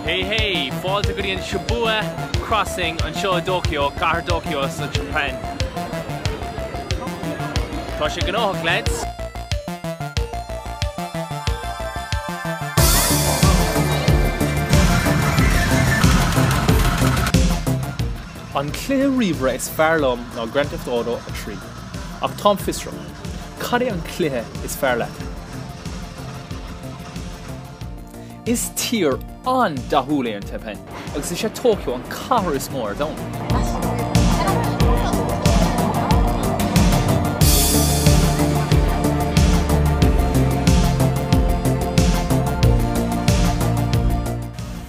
Hey, fáilte go dtíon Shibuya crossing anseo Tóiceo, chathair Tóiceo sa Japan. Tá sé gnóthach lads. An clé riomhre is fearlam ná Grand Theft Auto a trí. Ach Tom Fistrom, cad é an clé is fear leat? Is tír an dathúla an tepen, agus is sé Tóiceo an chathair is mór dom.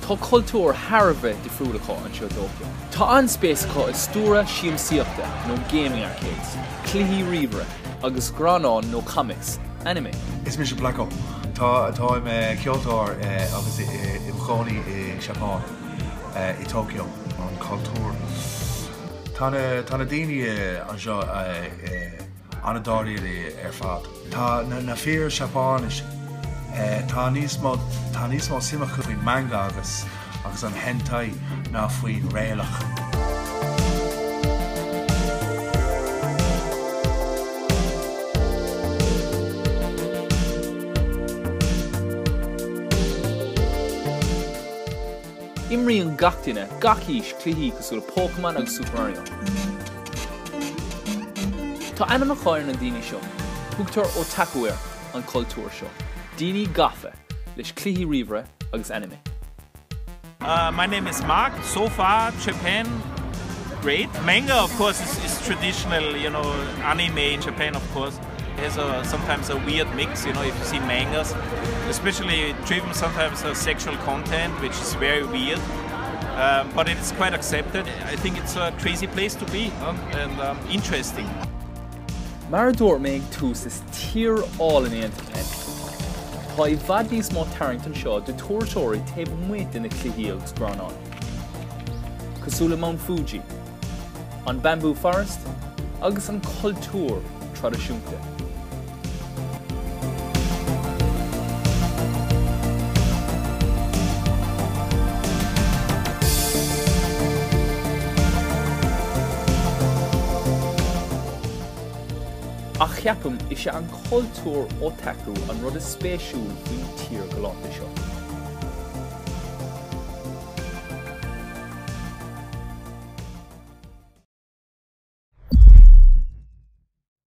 Tá cultúr Harbheith difriúlacha anseo Tóiceo. Tá anspéisicha is stúra siamsaíochta nó gaming arcades, cluichí riomhre agus granán nó comics, anime. Is Micheál Bloc. Tá im ceoltóir agus i mchónaí i Seapáin i Tóiceo an cultúr. Tá na daoine anseo anadáirí ar fad. Tá na fear Seapáinis tá níos mó simach faoin manga agus an hentai ná faoin réalach. Imríonn gach duine gachís cluichí cosúla Pokémon agus Super Mario. Tá anam a cháir na daoine seo, thugtar ó takeir an cultúr seo. Daoine gafa leis cluichí riomhre agus anime. My name is Mark. So far, Japan, great. Manga, of course, is traditional, anime in Japan, of course. There's sometimes a weird mix, if you see mangas, especially driven sometimes sexual content, which is very weird. But it is quite accepted. I think it's a crazy place to be and interesting. Marador méid tús is tír all in Japan. Tá I bhfad níos mó tarrington seo de tuairteoirí taobh muid in na cluichí agus granán. Cosúla Mount Fuji, an bamboo forest, agus an cultúr tradiisiúnta. Ach cheapam is sé an cultúr ó taú an rud is spéisiúil faoin tír go láta seo.